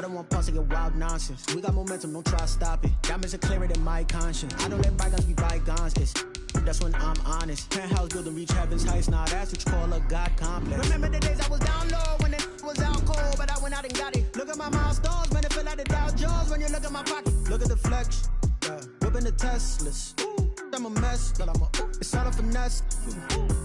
don't want pause to get wild nonsense. We got momentum, don't try to stop it. Diamonds are clearer than my conscience. I don't let bygones be bygones. That's when I'm honest. Penthouse building, reach heaven's heights. Now that's what you call a God complex. Remember the days I was down low when it was out cold, but I went out and got it. Look at my milestones, man, it feel like the Dow Jones when you look at my pocket. Look at the flex, whipping the Teslas. I'm a mess, but it's all a finesse.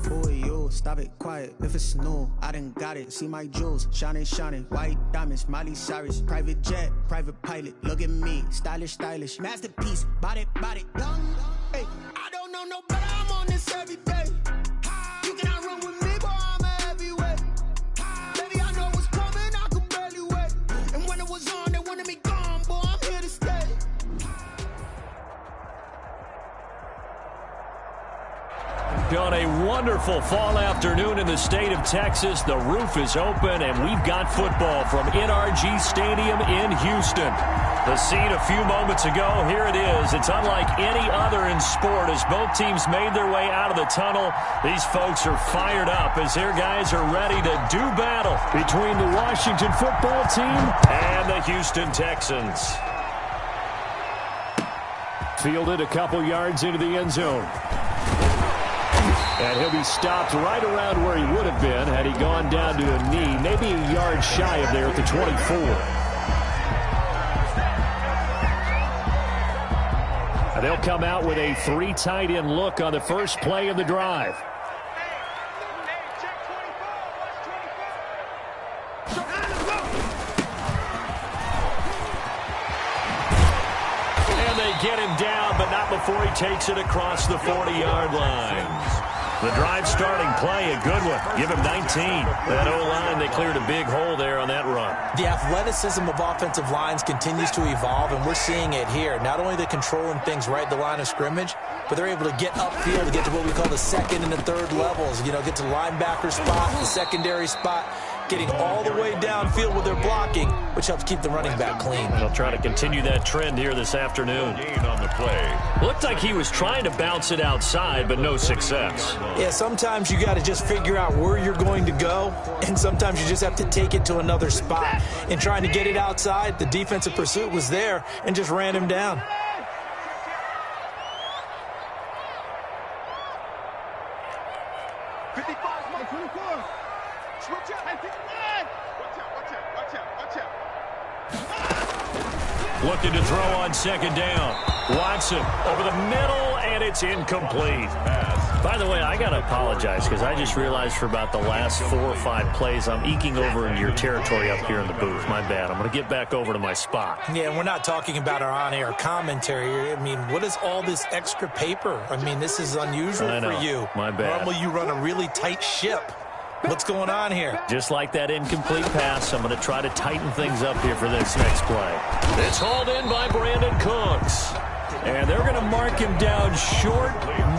Boy, yo, stop it, quiet. If it's new, I done got it. See my jewels, shining, shining. White diamonds, Miley Cyrus. Private jet, private pilot. Look at me, stylish, stylish. Masterpiece, body, young. Hey, I don't know no better. I'm on this every day. You cannot run with me, boy. I'm a heavyweight. Baby, I know what's coming. I could barely wait. And when it was on, they wanted me gone, boy. I'm here to stay. On a wonderful fall afternoon in the state of Texas, the roof is open, and we've got football from NRG Stadium in Houston. The scene a few moments ago, here it is. It's unlike any other in sport as both teams made their way out of the tunnel. These folks are fired up as their guys are ready to do battle between the Washington football team and the Houston Texans. Fielded a couple yards into the end zone. And he'll be stopped right around where he would have been had he gone down to a knee, maybe a yard shy of there at the 24. And they'll come out with a 3 tight end look on the first play of the drive. And they get him down, but not before he takes it across the 40-yard line. The drive starting play, a good one. Give him 19. That O-line, they cleared a big hole there on that run. The athleticism of offensive lines continues to evolve, and we're seeing it here. Not only they're controlling things right at the line of scrimmage, but they're able to get upfield to get to what we call the second and the third levels. You know, get to the linebacker spot, the secondary spot, getting all the way downfield with their blocking, which helps keep the running back clean. They'll try to continue that trend here this afternoon. Gain on the play. Looked like he was trying to bounce it outside, but no success. Yeah, sometimes you got to just figure out where you're going to go, and sometimes you just have to take it to another spot. And trying to get it outside, the defensive pursuit was there and just ran him down. Looking to throw on second down. Watson over the middle, and it's incomplete. By the way, I got to apologize because I just realized for about the last 4 or 5 plays, I'm eking over into your territory up here in the booth. My bad. I'm going to get back over to my spot. Yeah, we're not talking about our on-air commentary. I mean, what is all this extra paper? I mean, this is unusual for you. My bad. Normally you run a really tight ship. What's going on here? Just like that incomplete pass, I'm going to try to tighten things up here for this next play. It's hauled in by Brandon Cooks. And they're going to mark him down short,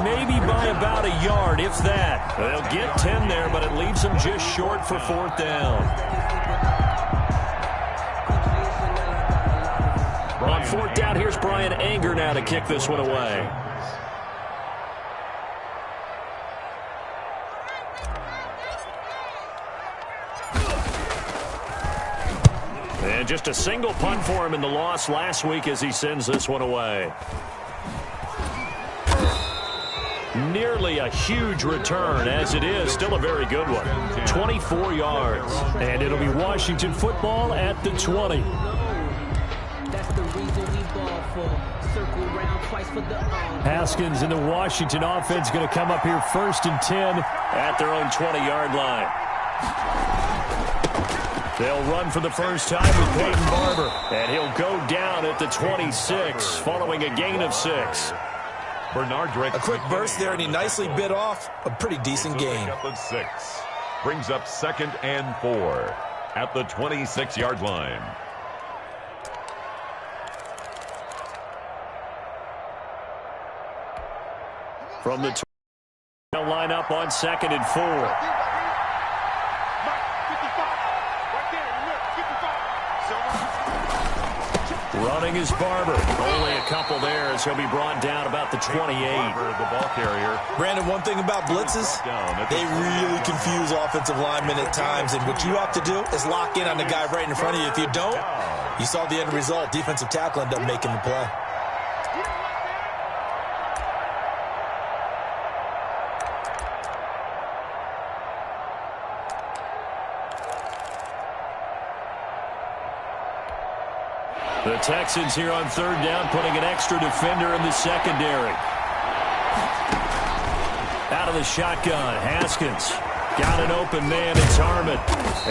maybe by about a yard, if that. They'll get 10 there, but it leaves them just short for 4th down. On 4th down, here's Brian Anger now to kick this one away. And just a single punt for him in the loss last week as he sends this one away. Nearly a huge return, as it is. Still a very good one. 24 yards. And it'll be Washington football at the 20. That's the reason we ball for. Circle round twice for the Haskins and the Washington offense going to come up here 1st and 10 at their own 20-yard line. They'll run for the first time with Peyton Barber. And he'll go down at the 26 following a gain of 6. Bernard a quick burst there, and he nicely bit off a pretty decent gain. Up at 6. Brings up 2nd and 4 at the 26-yard line. From the they'll line up on 2nd and 4. Running is Barber. Only a couple there as he'll be brought down about the 28. The ball carrier. Brandon, one thing about blitzes, they really confuse offensive linemen at times, and what you have to do is lock in on the guy right in front of you. If you don't, You saw the end result. Defensive tackle ended up making the play. The Texans here on third down, putting an extra defender in the secondary. Out of the shotgun, Haskins. Got an open man, it's Harmon.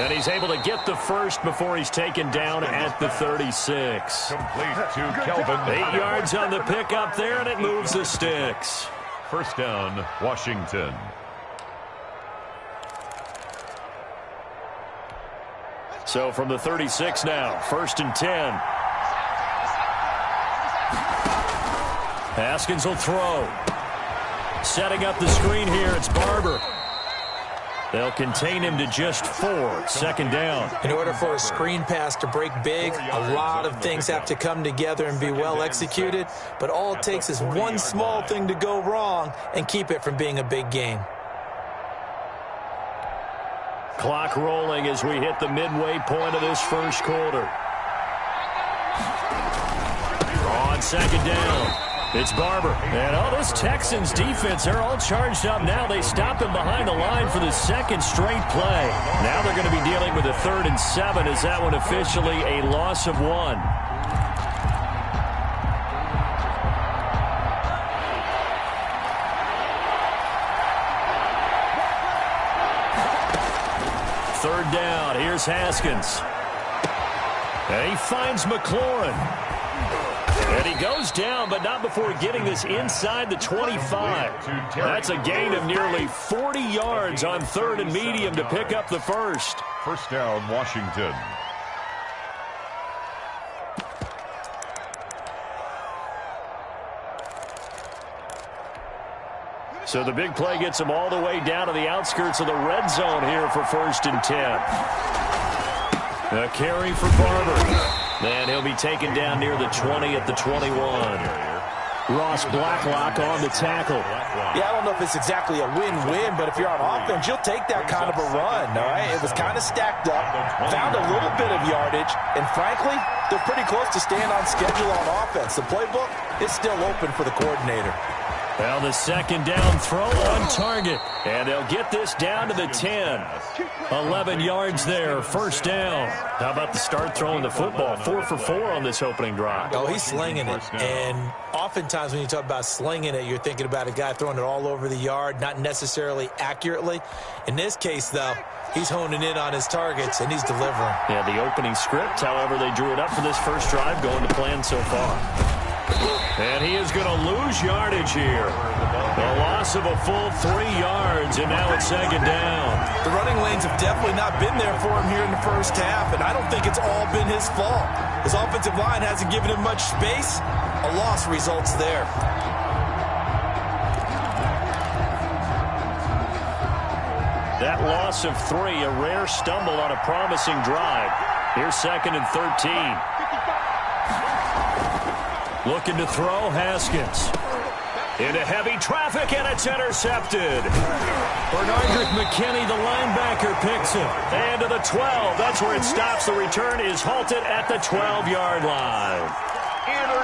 And he's able to get the first before he's taken down at the 36. Complete to Kelvin. 8 yards on the pickup there, and it moves the sticks. First down, Washington. So from the 36 now, 1st and 10. Haskins will throw. Setting up the screen here, it's Barber. They'll contain him to just 4. Second down. In order for a screen pass to break big, a lot of things have to come together and be well executed. But all it takes is one small thing to go wrong and keep it from being a big game. Clock rolling as we hit the midway point of this first quarter. On second down. It's Barber. And, this Texans defense, they're all charged up now. They stop him behind the line for the second straight play. Now they're going to be dealing with a 3rd and 7. Is that one officially a loss of 1? Third down. Here's Haskins. And he finds McLaurin. And he goes down, but not before getting this inside the 25. That's a gain of nearly 40 yards on 3rd and medium to pick up the first. First down, Washington. So the big play gets him all the way down to the outskirts of the red zone here for 1st and 10. A carry for Barber. And he'll be taken down near the 20 at the 21. Ross Blacklock on the tackle. Yeah, I don't know if it's exactly a win-win, but if you're on offense, you'll take that kind of a run, all right? It was kind of stacked up, found a little bit of yardage, and frankly, they're pretty close to staying on schedule on offense. The playbook is still open for the coordinator. Well, the second down throw on target. And they'll get this down to the 10. 11 yards there, first down. How about the start throwing the football? 4 for 4 on this opening drive. Oh, he's slinging it. And oftentimes when you talk about slinging it, you're thinking about a guy throwing it all over the yard, not necessarily accurately. In this case, though, he's honing in on his targets, and he's delivering. Yeah, the opening script, however, they drew it up for this first drive, going to plan so far. And he is going to lose yardage here. A loss of a full 3 yards, and now it's second down. The running lanes have definitely not been there for him here in the first half, and I don't think it's all been his fault. His offensive line hasn't given him much space. A loss results there. That loss of 3, a rare stumble on a promising drive. Here's 2nd and 13. Looking to throw, Haskins. Into heavy traffic, and it's intercepted. Bernardrick McKinney, the linebacker, picks him. And to the 12. That's where it stops. The return is halted at the 12-yard line.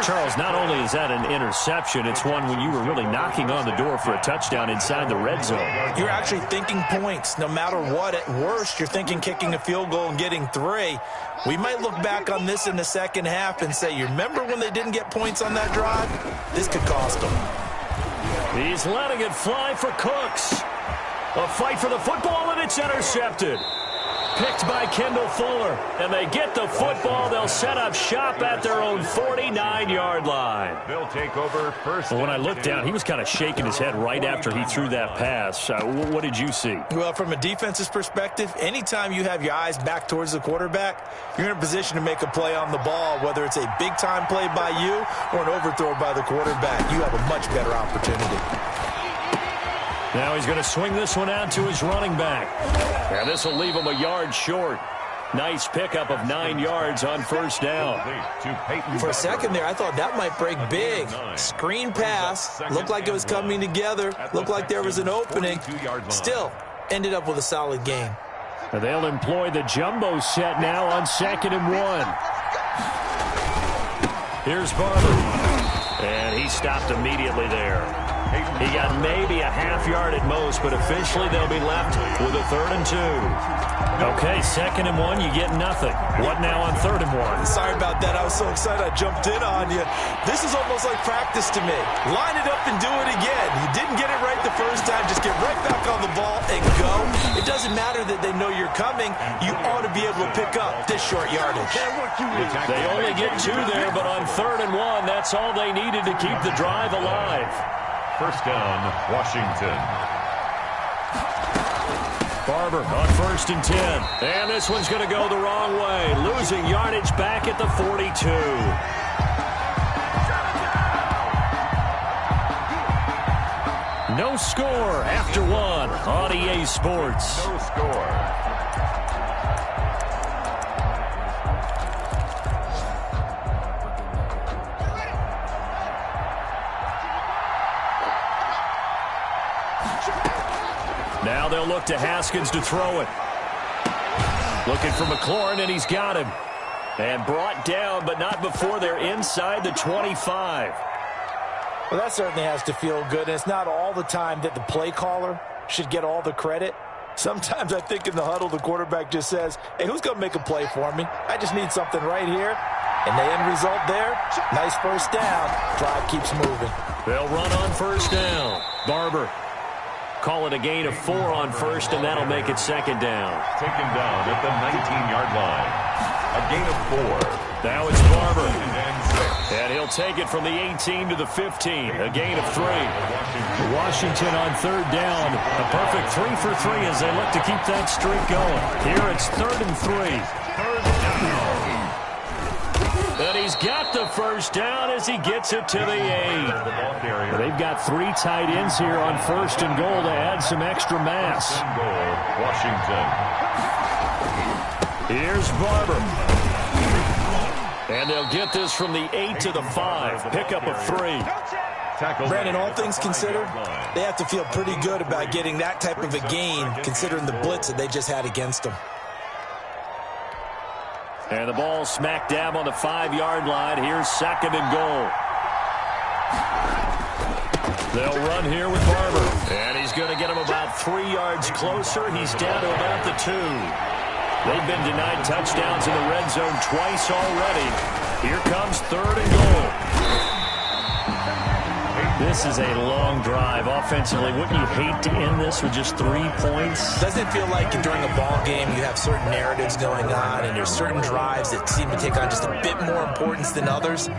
Charles, not only is that an interception, it's one when you were really knocking on the door for a touchdown inside the red zone. You're actually thinking points. No matter what, at worst, you're thinking kicking a field goal and getting 3. We might look back on this in the second half and say, you remember when they didn't get points on that drive? This could cost them. He's letting it fly for Cooks. A fight for the football, and it's intercepted. Picked by Kendall Fuller, and they get the football. They'll set up shop at their own 49-yard line. They'll take over first. Well, when I looked down, he was kind of shaking his head right after he threw that pass. What did you see? Well, from a defense's perspective, anytime you have your eyes back towards the quarterback, you're in a position to make a play on the ball, whether it's a big-time play by you or an overthrow by the quarterback. You have a much better opportunity. Now he's going to swing this one out to his running back. And this will leave him a yard short. Nice pickup of 9 yards on first down. For a second there, I thought that might break big. Screen pass. Looked like it was coming together. Looked like there was an opening. Still, ended up with a solid game. And they'll employ the jumbo set now on 2nd and 1. Here's Barber. And he stopped immediately there. He got maybe a half yard at most, but officially they'll be left with a 3rd and 2. Okay, 2nd and 1, you get nothing. What now on 3rd and 1? Sorry about that. I was so excited I jumped in on you. This is almost like practice to me. Line it up and do it again. You didn't get it right the first time. Just get right back on the ball and go. It doesn't matter that they know you're coming. You ought to be able to pick up this short yardage. They only get 2 there, but on 3rd and 1, that's all they needed to keep the drive alive. First down, Washington. Barber on 1st and 10. And this one's going to go the wrong way. Losing yardage back at the 42. No score after 1 on EA Sports. No score. Now they'll look to Haskins to throw it. Looking for McLaurin, and he's got him. And brought down, but not before they're inside the 25. Well, that certainly has to feel good, and it's not all the time that the play caller should get all the credit. Sometimes I think in the huddle, the quarterback just says, hey, who's going to make a play for me? I just need something right here. And the end result there, nice first down. Drive keeps moving. They'll run on 1st down. Barber. Call it a gain of 4 on 1st, and that'll make it 2nd down. Taken down at the 19-yard line. A gain of 4. Now it's Barber. And he'll take it from the 18 to the 15. A gain of 3. Washington on 3rd down. A perfect 3 for 3 as they look to keep that streak going. Here it's 3rd and 3. And he's got the first down as he gets it to the 8. They've got 3 tight ends here on 1st and goal to add some extra mass. Washington. Here's Barber. And they'll get this from the 8 to the 5. Pickup of 3. Brandon, all things considered, they have to feel pretty good about getting that type of a gain considering the blitz that they just had against them. And the ball smack dab on the 5-yard line. Here's 2nd and goal. They'll run here with Barber. And he's going to get him about 3 yards closer. He's down to about the 2. They've been denied touchdowns in the red zone twice already. Here comes 3rd and goal. This is a long drive offensively. Wouldn't you hate to end this with just 3 points? Doesn't it feel like during a ball game you have certain narratives going on and there's certain drives that seem to take on just a bit more importance than others?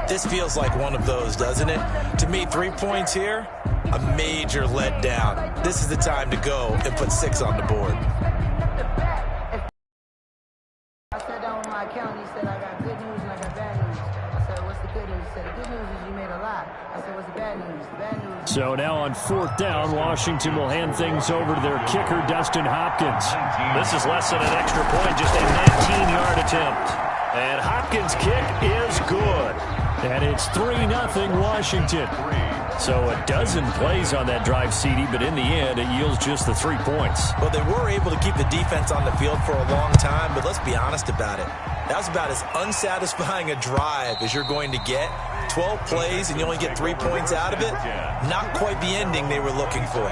This feels like one of those, doesn't it? To me, 3 points here, a major letdown. This is the time to go and put 6 on the board. I sat down with my accountant. He said, I got good news and I got bad news. I said, what's the good news? He said, the good news is you made a lot. I said, what's the bad news? The bad news. So now on 4th down, Washington will hand things over to their kicker, Dustin Hopkins. This is less than an extra point, just a 19-yard attempt. And Hopkins' kick is good. And it's 3-0 Washington. So a dozen plays on that drive, CD, but in the end, it yields just the 3 points. Well, they were able to keep the defense on the field for a long time, but let's be honest about it. That was about as unsatisfying a drive as you're going to get. 12 plays and you only get 3 points out of it. Not quite the ending they were looking for.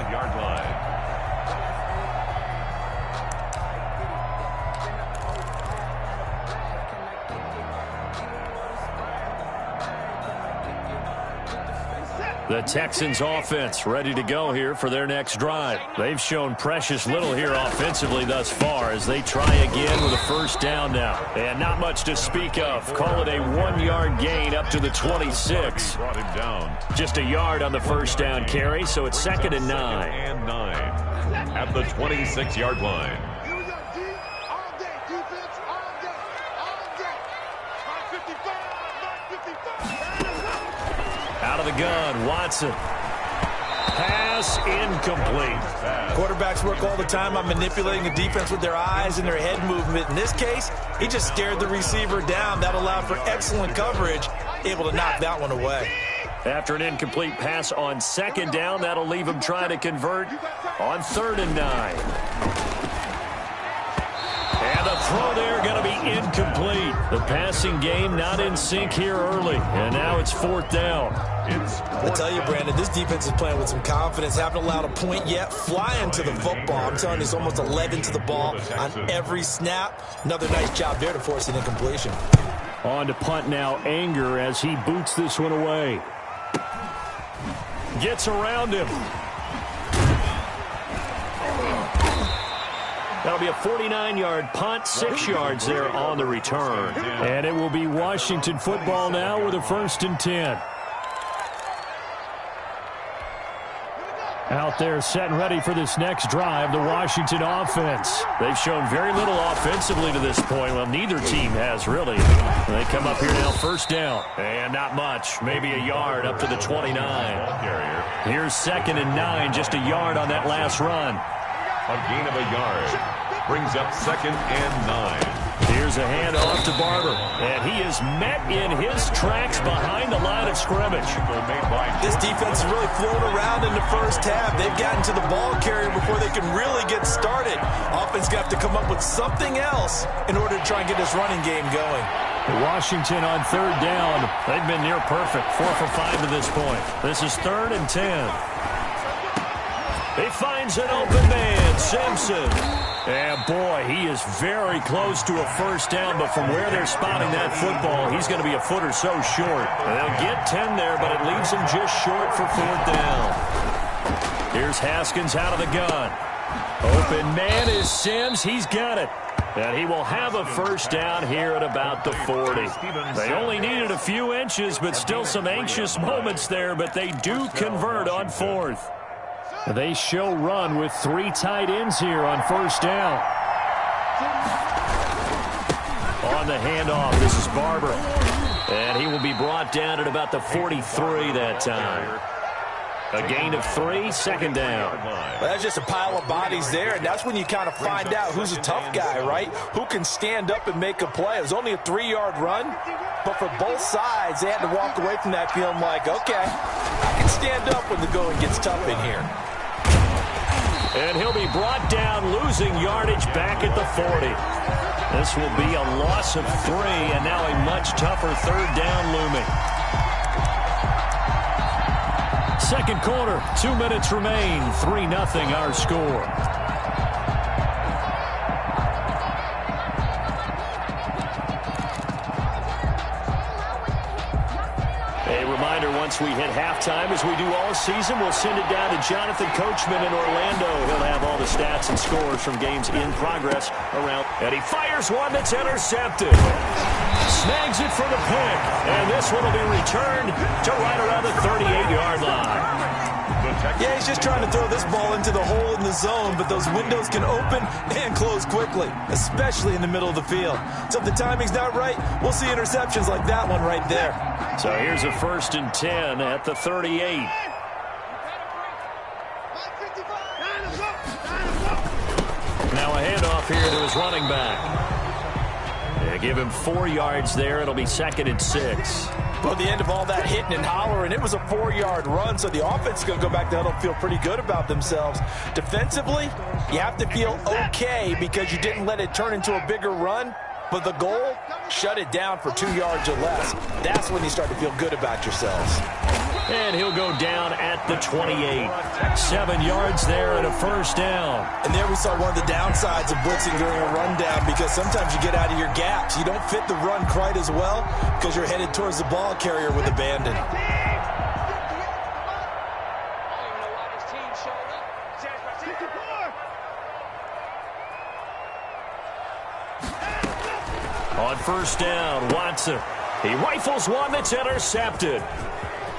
The Texans offense ready to go here for their next drive. They've shown precious little here offensively thus far as they try again with a first down now. And not much to speak of. Call it a 1-yard gain up to the 26. Brought him down. Just a yard on the first down carry, so it's 2nd and 9. And 9 at the 26-yard line. Out of the gun, Watson. Pass incomplete. Quarterbacks work all the time on manipulating the defense with their eyes and their head movement. In this case, he just stared the receiver down. That allowed for excellent coverage, able to knock that one away. After an incomplete pass on 2nd down, that'll leave him trying to convert on 3rd and 9. And And the throw there going to be incomplete. The passing game not in sync here early. And now it's 4th down. I tell you, Brandon, this defense is playing with some confidence. Haven't allowed a point yet. Flying to the football. I'm telling you, it's almost 11 to the ball on every snap. Another nice job there to force an incompletion. On to punt now, Anger, as he boots this one away. Gets around him. That'll be a 49-yard punt, 6 yards there on the return. And it will be Washington football now with a 1st and 10. Out there set and ready for this next drive, the Washington offense. They've shown very little offensively to this point. Well, neither team has really. They come up here now, 1st down. And not much, maybe a yard up to the 29. Here's 2nd and 9, just a yard on that last run. A gain of a yard brings up 2nd and 9. Here's a handoff to Barber, and he is met in his tracks behind the line of scrimmage. This defense is really flown around in the first half. They've gotten to the ball carrier before they can really get started. Offense got to come up with something else in order to try and get this running game going. Washington on 3rd down. They've been near perfect, 4 for 5 to this point. This is 3rd and 10. He finds an open man, Simpson. And boy, he is very close to a 1st down, but from where they're spotting that football, he's going to be a foot or so short. They'll get 10 there, but it leaves him just short for 4th down. Here's Haskins out of the gun. Open man is Sims. He's got it. And he will have a 1st down here at about the 40. They only needed a few inches, but still some anxious moments there, but they do convert on 4th. They show run with 3 tight ends here on 1st down. On the handoff, this is Barber. And he will be brought down at about the 43 that time. A gain of 3, 2nd down. Well, that's just a pile of bodies there, and that's when you kind of find out who's a tough guy, right? Who can stand up and make a play. It was only a 3-yard run, but for both sides, they had to walk away from that feeling like, okay, I can stand up when the going gets tough in here. And he'll be brought down, losing yardage back at the 40. This will be a loss of 3, and now a much tougher 3rd down looming. 2nd quarter, 2 minutes remain, 3-0 our score. Once we hit halftime, as we do all season, we'll send it down to Jonathan Coachman in Orlando. He'll have all the stats and scores from games in progress around. And he fires one that's intercepted. Snags it for the pick. And this one will be returned to right around the 38-yard line. Yeah, he's just trying to throw this ball into the hole in the zone, but those windows can open and close quickly, especially in the middle of the field. So if the timing's not right, we'll see interceptions like that one right there. So here's a 1st and 10 at the 38. Now a handoff here to his running back. They give him 4 yards there. It'll be 2nd and 6. Well, at the end of all that hitting and hollering, it was a 4-yard run, so the offense is going to go back to huddle and feel pretty good about themselves. Defensively, you have to feel okay because you didn't let it turn into a bigger run, but the goal, shut it down for 2 yards or less. That's when you start to feel good about yourselves. And he'll go down at the 28. 7 yards there and a 1st down. And there we saw one of the downsides of blitzing during a rundown, because sometimes you get out of your gaps. You don't fit the run quite as well because you're headed towards the ball carrier with abandon. On 1st down, Watson. He rifles one that's intercepted.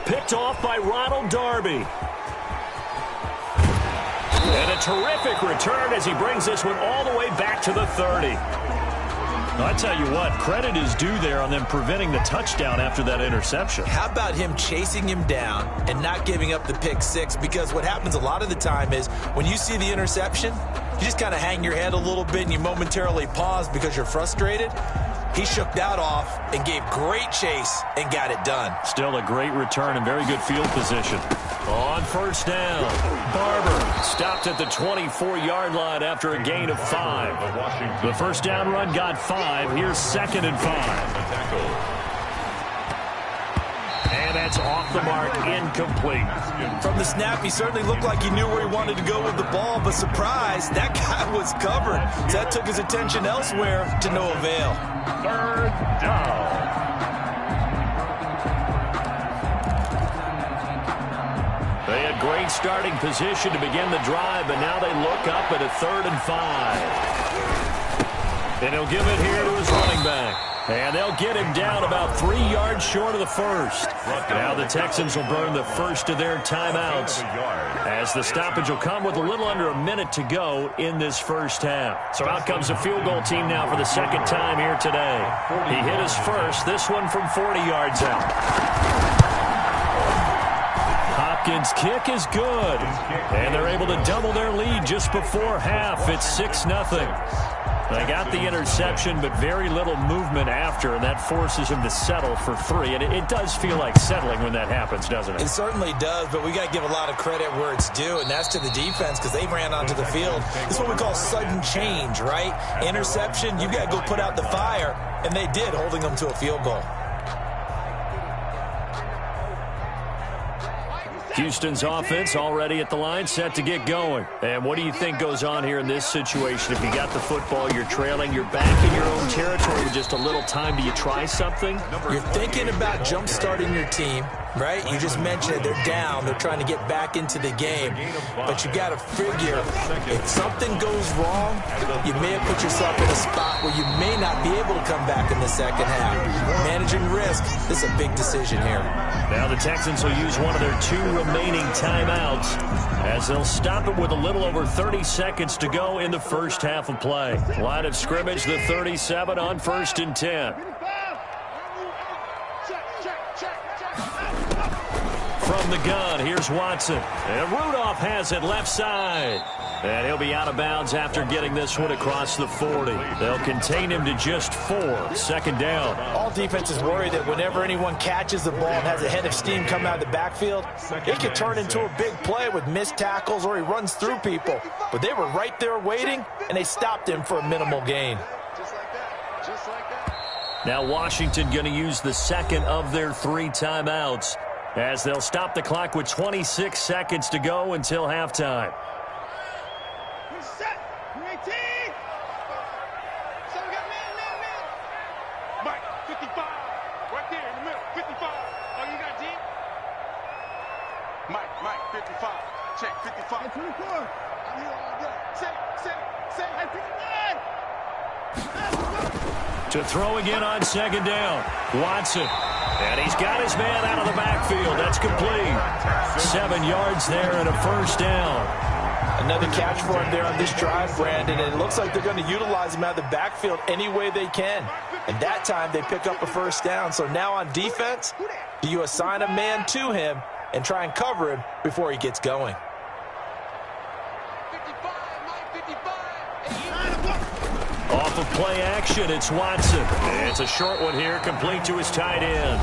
Picked off by Ronald Darby. And a terrific return as he brings this one all the way back to the 30. I tell you what, credit is due there on them preventing the touchdown after that interception. How about him chasing him down and not giving up the pick 6? Because what happens a lot of the time is when you see the interception, you just kind of hang your head a little bit and you momentarily pause because you're frustrated. He shook that off and gave great chase and got it done. Still a great return and very good field position. On first down, Barber stopped at the 24-yard line after a gain of 5. The first down run got 5. Here's 2nd and 5. And that's off the mark, incomplete. From the snap, he certainly looked like he knew where he wanted to go with the ball, but surprise, that guy was covered. So that took his attention elsewhere to no avail. 3rd down. They had great starting position to begin the drive, but now they look up at a 3rd and 5. And he'll give it here to his running back. And they'll get him down about 3 yards short of the first. Now the Texans will burn the first of their timeouts, as the stoppage will come with a little under a minute to go in this first half. So out comes the field goal team now for the 2nd time here today. He hit his first, this one from 40 yards out. Hopkins' kick is good, and they're able to double their lead just before half. It's 6-0. They got the interception, but very little movement after, and that forces him to settle for 3. And it does feel like settling when that happens, doesn't it? It certainly does, but we got to give a lot of credit where it's due, and that's to the defense, because they ran onto the field. This is what we call sudden change, right? Interception, you got to go put out the fire, and they did, holding them to a field goal. Houston's offense already at the line, set to get going. And what do you think goes on here in this situation? If you got the football, you're trailing, you're back in your own territory with just a little time. Do you try something? You're thinking about jump-starting your team, right? You just mentioned it. They're down. They're trying to get back into the game. But you got to figure, if something goes wrong, you may have put yourself in a spot where you may not be able to come back in the second half. Managing risk, this is a big decision here. Now the Texans will use one of their 2 remaining timeouts, as they'll stop it with a little over 30 seconds to go in the first half of play. Line of scrimmage, the 37 on 1st and 10. From the gun, here's Watson. And Rudolph has it left side. And he'll be out of bounds after getting this one across the 40. They'll contain him to just 4. 2nd down. All defenses worry that whenever anyone catches the ball and has a head of steam come out of the backfield, it could turn into a big play with missed tackles or he runs through people. But they were right there waiting, and they stopped him for a minimal gain. Now Washington going to use the 2nd of their 3 timeouts, as they'll stop the clock with 26 seconds to go until halftime. Mike, 55, right there in the middle, 55. Oh, you got deep? Mike, 55, check, 55. Hey, 24, I'm here all day. Say, 59. To throw again on 2nd down, Watson. And he's got his man out of the backfield. That's complete. 7 yards there and a first down. Another catch for him there on this drive, Brandon, and it looks like they're going to utilize him out of the backfield any way they can. And that time they pick up a first down. So now on defense, do you assign a man to him and try and cover him before he gets going? Off of play action, it's Watson. It's a short one here, complete to his tight end.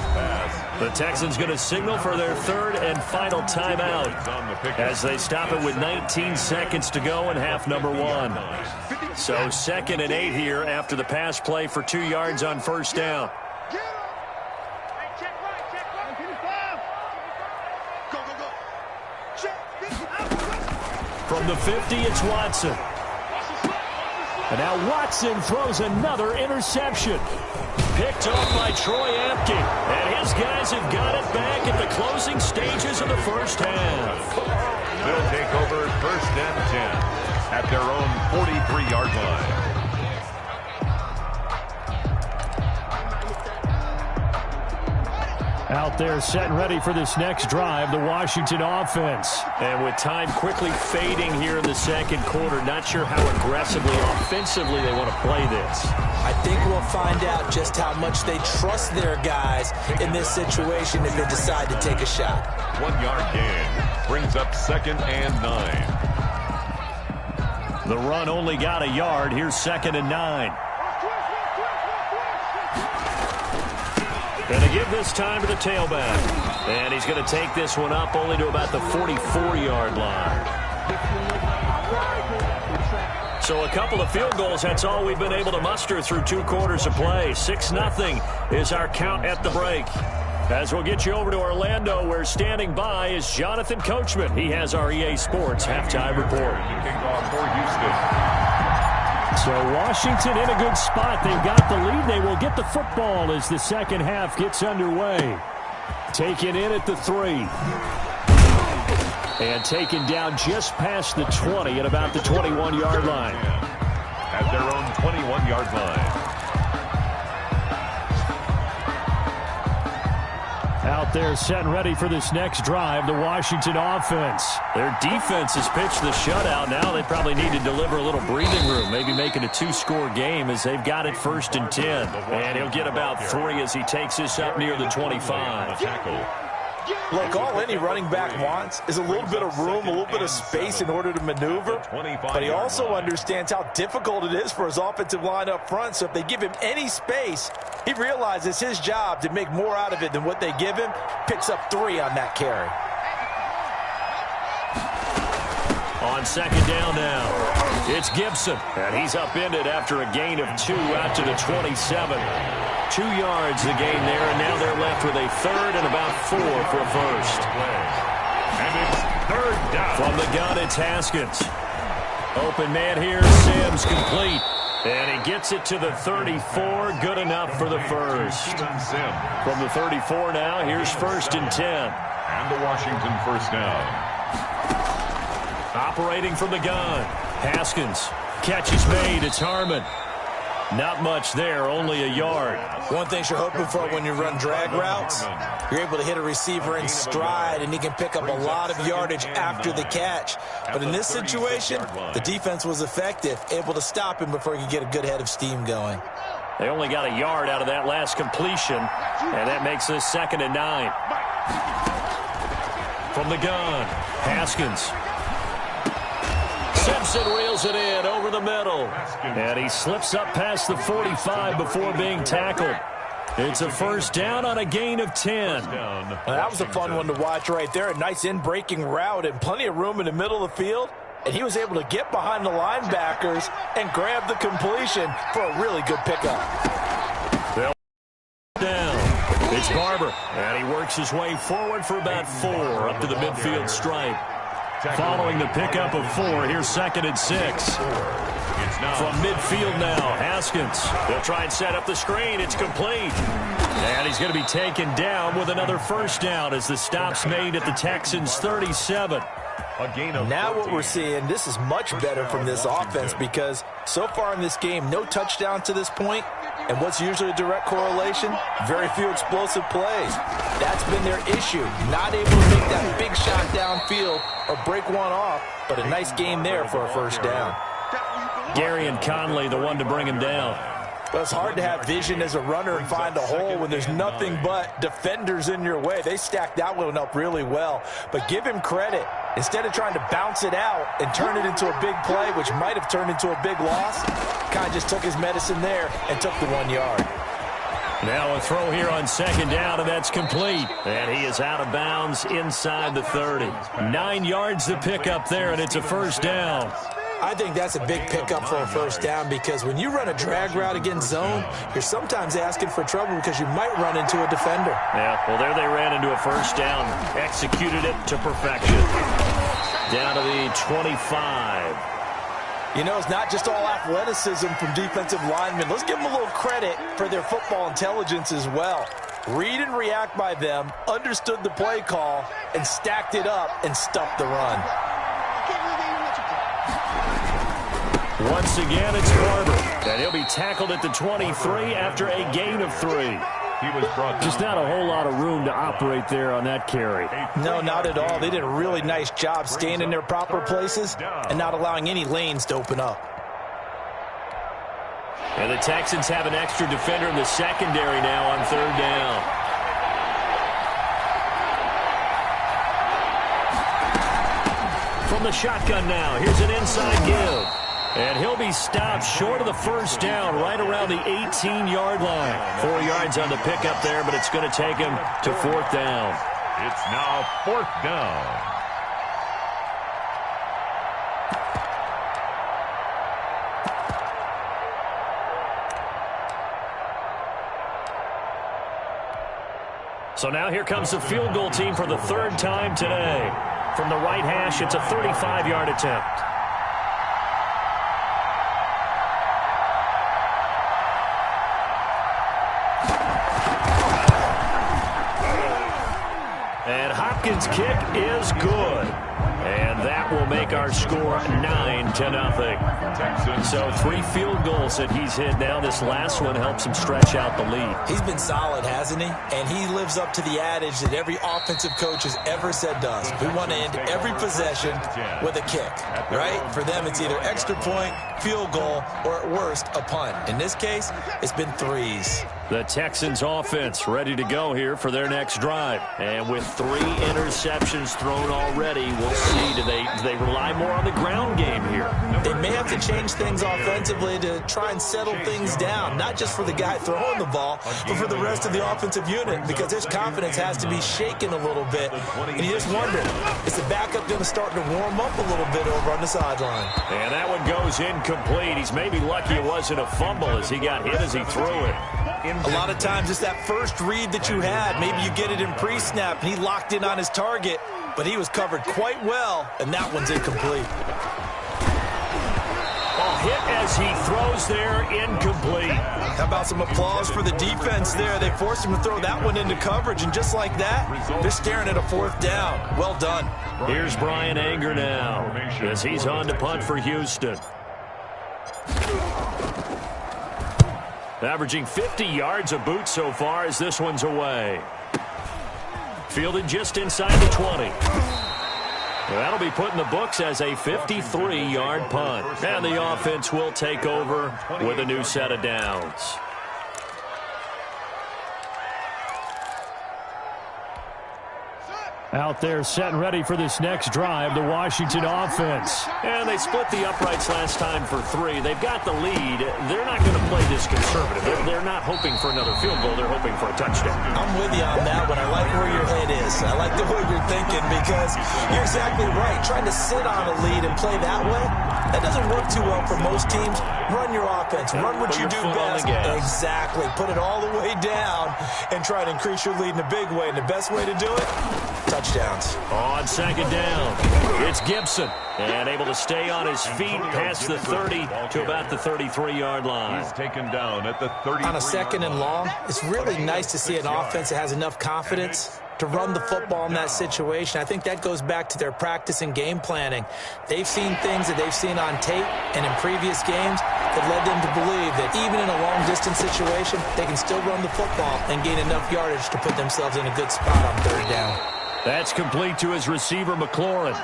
The Texans going to signal for their 3rd and final timeout, as they stop it with 19 seconds to go in half number 1. So 2nd and 8 here after the pass play for 2 yards on first down. From the 50, it's Watson. And now Watson throws another interception. Picked off by Troy Apke. And his guys have got it back at the closing stages of the first half. They'll take over 1st and 10 at their own 43-yard line. Out there set and ready for this next drive, the Washington offense. And with time quickly fading here in the 2nd quarter, not sure how aggressively, offensively they want to play this. I think we'll find out just how much they trust their guys in this situation if they decide to take a shot. 1-yard gain brings up 2nd and 9. The run only got a yard. Here's 2nd and 9. Going to give this time to the tailback. And he's going to take this one up only to about the 44-yard line. So a couple of field goals, that's all we've been able to muster through 2 quarters of play. 6-0 is our count at the break. As we'll get you over to Orlando, where standing by is Jonathan Coachman. He has our EA Sports halftime report. Kickoff for Houston. So Washington in a good spot. They've got the lead. They will get the football as the second half gets underway. Taken in at the 3. And taken down just past the 20 at about the 21-yard line. At their own 21-yard line. Out there set and ready for this next drive, the Washington offense. Their defense has pitched the shutout. Now they probably need to deliver a little breathing room, maybe make it a 2-score game as they've got it 1st and 10. And he'll get about 3 as he takes this up near the 25. Look, all any running back wants is a little bit of room, a little bit of space in order to maneuver. But he also understands how difficult it is for his offensive line up front. So if they give him any space, he realizes his job to make more out of it than what they give him. Picks up 3 on that carry. On second down now, it's Gibson. And he's upended after a gain of 2 out to the 27. 2 yards the gain there, and now they're left with a 3rd and about 4 for a first. And it's 3rd down. From the gun, it's Haskins. Open man here, Sims complete. And he gets it to the 34, good enough for the first. From the 34 now, here's 1st and 10. And the Washington first down. Operating from the gun, Haskins. Catch is made, it's Harmon. Not much there, only a yard. One thing you're hoping for when you run drag routes, you're able to hit a receiver in stride, and he can pick up a lot of yardage after the catch. But in this situation, the defense was effective, able to stop him before he could get a good head of steam going. They only got a yard out of that last completion, and that makes this 2nd and 9. From the gun, Haskins. Simpson reels it in over the middle. And he slips up past the 45 before being tackled. It's a first down on a gain of 10. That was a fun one to watch right there. A nice in-breaking route and plenty of room in the middle of the field. And he was able to get behind the linebackers and grab the completion for a really good pickup. Down. It's Barber. And he works his way forward for about 4 up to the midfield stripe. Following the pickup of 4, here's 2nd and 6. From midfield now, Haskins. They'll try and set up the screen. It's complete. And he's going to be taken down with another first down as the stop's made at the Texans' 37. Now what we're seeing, this is much better from this offense because so far in this game, no touchdown to this point. And what's usually a direct correlation? Very few explosive plays. That's been their issue. Not able to make that big shot downfield or break one off, but a nice game there for a first down. Gary and Conley, the one to bring him down. Well, it's hard to have vision as a runner and find a hole when there's nothing but defenders in your way. They stacked that one up really well. But give him credit. Instead of trying to bounce it out and turn it into a big play, which might have turned into a big loss, kind of just took his medicine there and took the 1 yard. Now a throw here on second down, and that's complete. And he is out of bounds inside the 30. 9 yards to pick up there, and it's a first down. I think that's a big pickup for a first down because when you run a drag route against zone, you're sometimes asking for trouble because you might run into a defender. Yeah, well, there they ran into a first down, executed it to perfection. Down to the 25. You know, it's not just all athleticism from defensive linemen. Let's give them a little credit for their football intelligence as well. Read and react by them, understood the play call, and stacked it up and stuffed the run. Once again, it's Barber, and he'll be tackled at the 23 after a gain of 3. He was brought Just not a whole lot of room to operate there on that carry. No, not at all. They did a really nice job staying in their proper places and not allowing any lanes to open up. And the Texans have an extra defender in the secondary now on 3rd down. From the shotgun now, here's an inside give. And he'll be stopped short of the first down right around the 18-yard line. 4 yards on the pickup there, but it's going to take him to 4th down. It's now 4th down. So now here comes the field goal team for the 3rd time today. From the right hash, it's a 35-yard attempt. And Hopkins' kick is good. And that will make our score 9-0. So 3 field goals that he's hit now. This last one helps him stretch out the lead. He's been solid, hasn't he? And he lives up to the adage that every offensive coach has ever said to us. We want to end every possession with a kick, right? For them, it's either extra point, field goal, or at worst, a punt. In this case, it's been 3s. The Texans offense ready to go here for their next drive. And with 3 interceptions thrown already, we'll see. Do they rely more on the ground game here? They may have to change things offensively to try and settle things down, not just for the guy throwing the ball, but for the rest of the offensive unit, because his confidence has to be shaken a little bit. And you just wonder, is the backup going to start to warm up a little bit over on the sideline? And that one goes incomplete. He's maybe lucky it wasn't a fumble as he got hit as he threw it. A lot of times it's that first read that you had. Maybe you get it in pre-snap, and he locked in on his target, but he was covered quite well, and that one's incomplete. Well, hit as he throws there, incomplete. How about some applause for the defense there? They forced him to throw that one into coverage, and just like that, they're staring at a 4th down. Well done. Here's Brian Anger now as he's on to punt for Houston. Averaging 50 yards a boot so far as this one's away. Fielded just inside the 20. That'll be put in the books as a 53-yard punt. And the offense will take over with a new set of downs. Out there set and ready for this next drive, the Washington offense. And they split the uprights last time for 3. They've got the lead. They're not going to play this conservative. They're not hoping for another field goal. They're hoping for a touchdown. I'm with you on that one. I like where your head is. I like the way you're thinking because you're exactly right. Trying to sit on a lead and play that way, that doesn't work too well for most teams. Run your offense. Run what you do best. Exactly. Put it all the way down and try to increase your lead in a big way. And the best way to do it, touchdowns. On 2nd down, it's Gibson. And able to stay on his feet past the 30 to about the 33-yard line. He's taken down at the 30. On a 2nd and long, it's really nice to see an offense that has enough confidence to run the football in that situation. I think that goes back to their practice and game planning. They've seen things that they've seen on tape and in previous games that led them to believe that even in a long-distance situation, they can still run the football and gain enough yardage to put themselves in a good spot on 3rd down. That's complete to his receiver, McLaurin.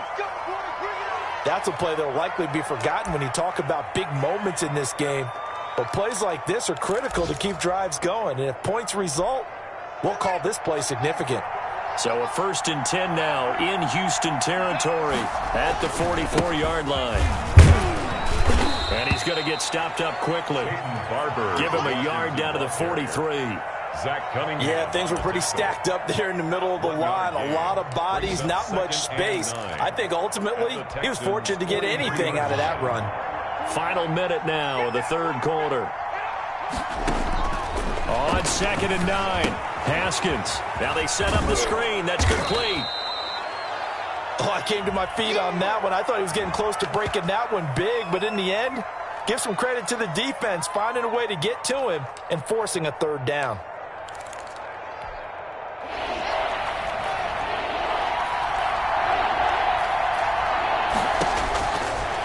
That's a play that will likely be forgotten when you talk about big moments in this game. But plays like this are critical to keep drives going. And if points result, we'll call this play significant. So a 1st and 10 now in Houston territory at the 44-yard line. And he's going to get stopped up quickly. Give him a yard down to the 43. Yeah, things were pretty stacked up there in the middle of the line. A lot of bodies, not much space. I think ultimately he was fortunate to get anything out of that run. Final minute now of the 3rd quarter. On 2nd and 9, Haskins. Now they set up the screen. That's complete. Oh, I came to my feet on that one. I thought he was getting close to breaking that one big, but in the end, give some credit to the defense, finding a way to get to him and forcing a 3rd down.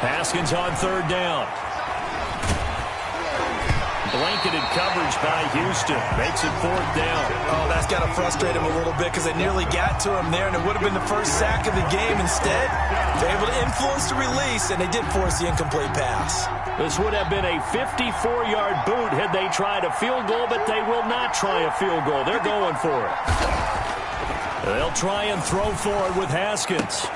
Haskins on 3rd down. Blanketed coverage by Houston. Makes it 4th down. Oh, that's got to frustrate him a little bit because they nearly got to him there, and it would have been the first sack of the game. Instead, they're able to influence the release, and they did force the incomplete pass. This would have been a 54-yard boot had they tried a field goal, but they will not try a field goal. They're going for it. They'll try and throw for it with Haskins.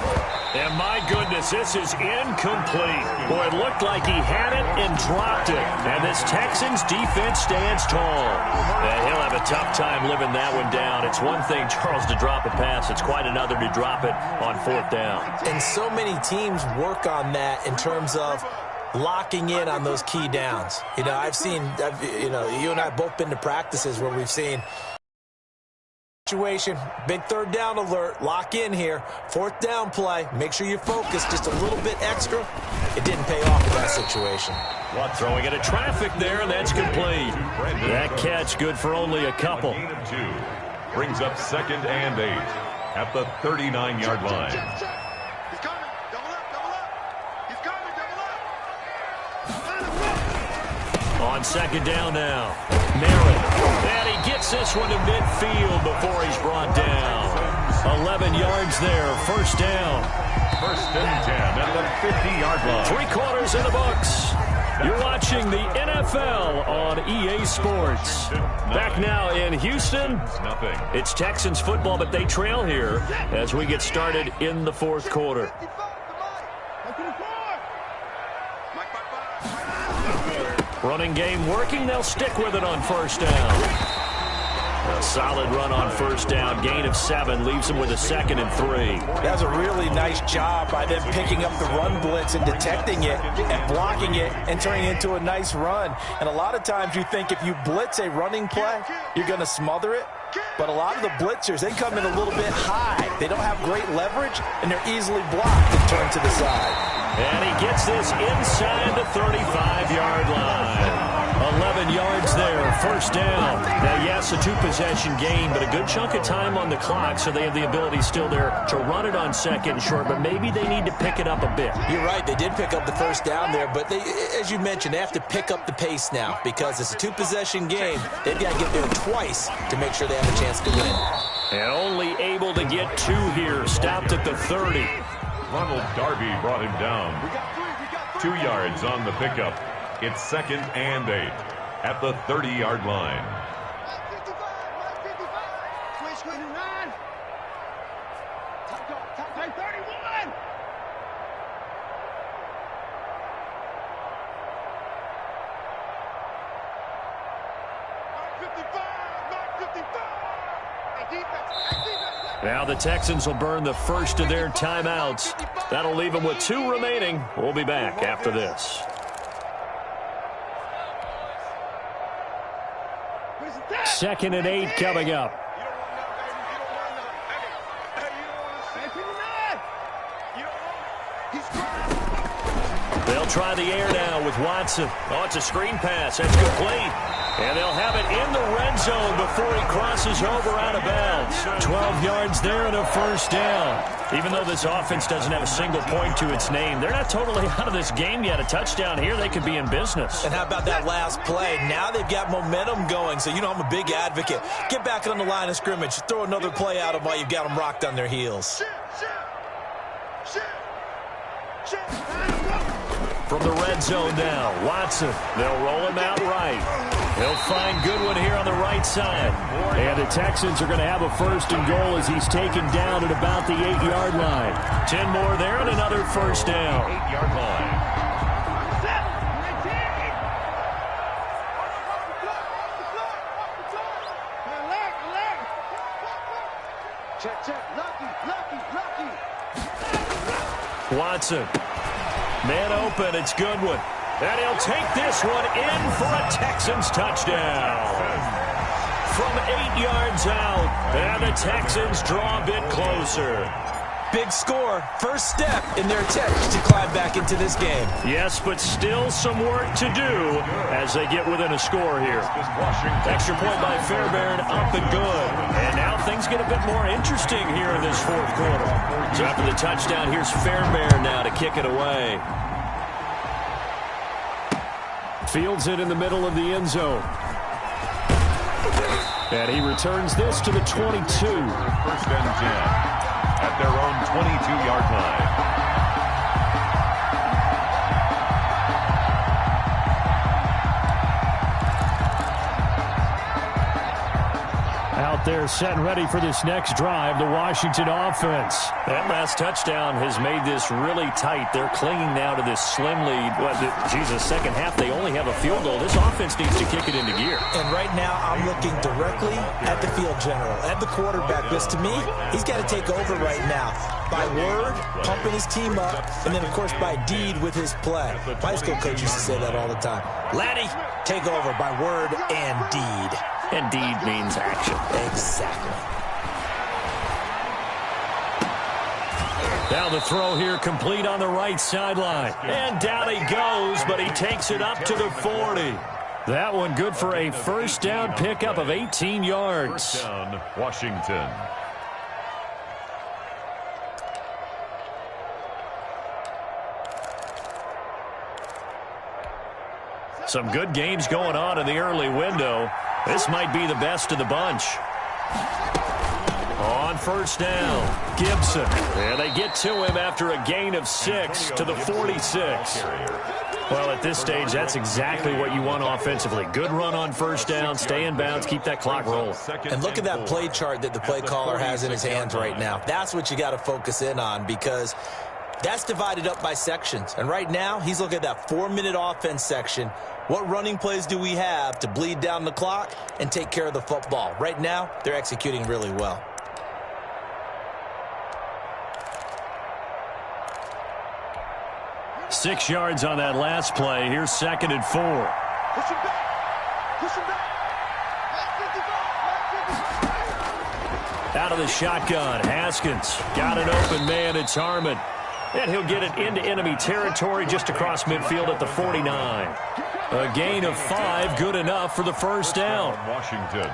And my goodness, this is incomplete. Boy, it looked like he had it and dropped it. And this Texans defense stands tall. And he'll have a tough time living that one down. It's one thing, Charles, to drop a pass. It's quite another to drop it on 4th down. And so many teams work on that in terms of locking in on those key downs. You know, you and I have both been to practices where we've seen situation, big 3rd down alert, lock in here, 4th down play, make sure you're focused just a little bit extra. It didn't pay off in that situation. Throwing into traffic there, and that's complete. That catch good for only a couple. Brings up 2nd and 8 at the 39-yard line. He's coming. Double up. He's coming. Double up. On 2nd down now. Merritt. And he gets this one to midfield before he's brought down. 11 yards there. 1st down. 1st and 10 at the 50-yard line. 3 quarters in the books. You're watching the NFL on EA Sports. Back now in Houston. It's Texans football, but they trail here as we get started in the 4th quarter. Running game working. They'll stick with it on 1st down. A solid run on 1st down. Gain of 7 leaves them with a 2nd and 3. That's a really nice job by them picking up the run blitz and detecting it and blocking it and turning it into a nice run. And a lot of times you think if you blitz a running play, you're going to smother it. But a lot of the blitzers, they come in a little bit high. They don't have great leverage, and they're easily blocked and turned to the side. And he gets this inside the 35-yard line. 11 yards there, 1st down. Now, yes, a 2-possession game, but a good chunk of time on the clock, so they have the ability still there to run it on 2nd and short, but maybe they need to pick it up a bit. You're right. They did pick up the 1st down there, but they, as you mentioned, they have to pick up the pace now because it's a 2-possession game. They've got to get there twice to make sure they have a chance to win. And only able to get 2 here. Stopped at the 30. Ronald Darby brought him down. 2 yards on the pickup. It's 2nd and 8 at the 30-yard line. Now the Texans will burn the first of their timeouts. That'll leave them with 2 remaining. We'll be back after this. Second and 8 coming up. They'll try the air now with Watson. Oh, it's a screen pass. That's complete. And they'll have it in the red zone before he crosses over out of bounds. 12 yards there and a 1st down. Even though this offense doesn't have a single point to its name, they're not totally out of this game yet. A touchdown here, they could be in business. And how about that last play? Now they've got momentum going, so you know I'm a big advocate. Get back on the line of scrimmage. Throw another play out of while you've got them rocked on their heels. From the red zone now, Watson. They'll roll him out right. He'll find Goodwin here on the right side. And the Texans are going to have a 1st and goal as he's taken down at about the 8-yard line. 10 more there and another 1st down. 8-yard line. Watson. Man open, it's Goodwin. And he'll take this one in for a Texans touchdown. From 8 yards out, and the Texans draw a bit closer. Big score, first step in their attempt to climb back into this game. Yes, but still some work to do as they get within a score here. Extra point by Fairbairn, up and good. And now things get a bit more interesting here in this 4th quarter. So after the touchdown, here's Fairbairn now to kick it away. Fields it in the middle of the end zone. And he returns this to the 22. 1st and 10 at their own 22-yard line. Out they're set and ready for this next drive, the Washington offense. That last touchdown has made this really tight. They're clinging now to this slim lead. Second half, they only have a field goal. This offense needs to kick it into gear. And right now, I'm looking directly at the field general, at the quarterback, because to me, he's got to take over right now. By word, pumping his team up, and then, of course, by deed with his play. My high school coach used to say that all the time. Laddie, take over by word and deed. And deed means action. Exactly. Now the throw here complete on the right sideline. And down he goes, but he takes it up to the 40. That one good for a first down pickup of 18 yards. First down, Washington. Some good games going on in the early window. This might be the best of the bunch. On first down, Gibson. And they get to him after a gain of 6 to the 46. Well, at this stage, that's exactly what you want offensively. Good run on first down, stay in bounds, keep that clock rolling. And look at that play chart that the play caller has in his hands right now. That's what you got to focus in on, because that's divided up by sections. And right now, he's looking at that 4-minute offense section. What running plays do we have to bleed down the clock and take care of the football? Right now, they're executing really well. Six yards on that last play. Here's 2nd and 4. Push him back. Push him back. Out of the shotgun, Haskins got an open man. It's Harmon. And he'll get it into enemy territory just across midfield at the 49. A gain of 5, good enough for the first down. Washington.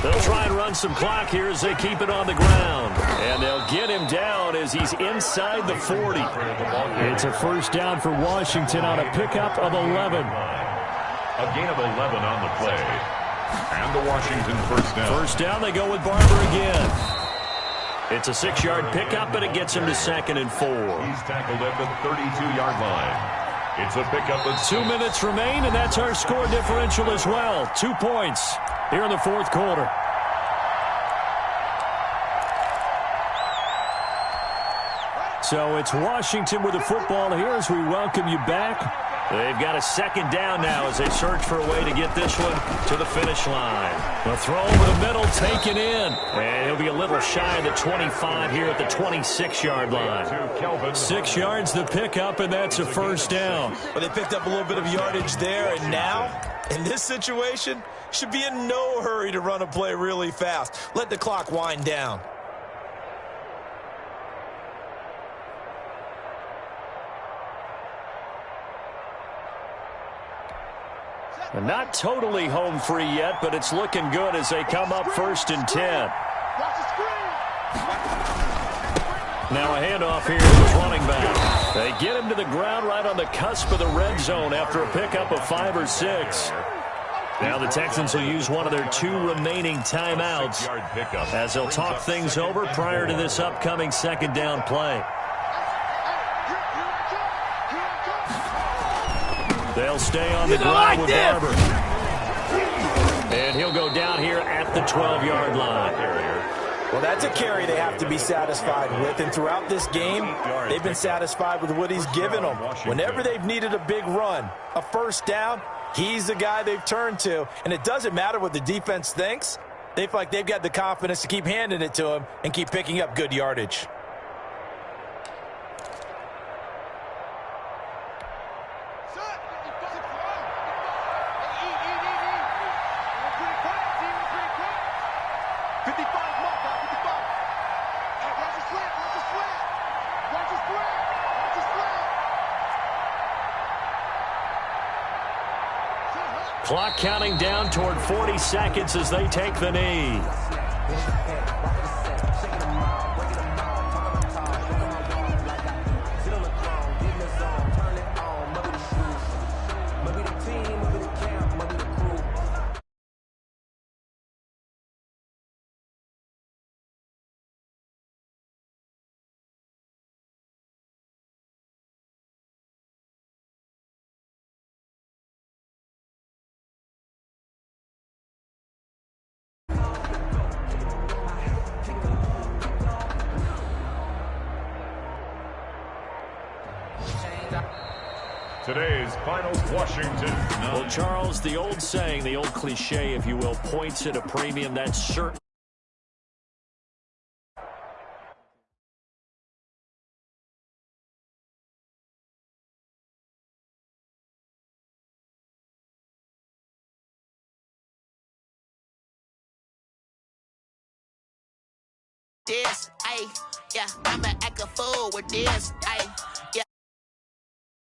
They'll try and run some clock here as they keep it on the ground. And they'll get him down as he's inside the 40. It's a first down for Washington on a pickup of 11. A gain of 11 on the play. And the Washington first down. First down, they go with Barber again. It's a 6-yard pickup, but it gets him to 2nd and 4. He's tackled at the 32-yard line. It's a pickup of 2 minutes remain, and that's our score differential as well. 2 points here in the fourth quarter. So it's Washington with the football here as we welcome you back. They've got a second down now as they search for a way to get this one to the finish line. The throw over the middle taken in. And he'll be a little shy of the 25 here at the 26-yard line. 6 yards the pickup, and that's a first down. Well, they picked up a little bit of yardage there, and now, in this situation, should be in no hurry to run a play really fast. Let the clock wind down. And not totally home free yet, but it's looking good as they come up 1st and 10. Now a handoff here to the running back. They get him to the ground right on the cusp of the red zone after a pickup of 5 or 6. Now the Texans will use one of their 2 remaining timeouts as they'll talk things over prior to this upcoming second down play. They'll stay on the ground with Barber. And he'll go down here at the 12-yard line. Well, that's a carry they have to be satisfied with. And throughout this game, they've been satisfied with what he's given them. Whenever they've needed a big run, a first down, he's the guy they've turned to. And it doesn't matter what the defense thinks. They feel like they've got the confidence to keep handing it to him and keep picking up good yardage. Clock counting down toward 40 seconds as they take the knee. today's finals, Washington 9. Well, Charles, the old saying, the old cliche, if you will, points at a premium, that's certain. This, yeah, I'ma act a fool with this, yeah.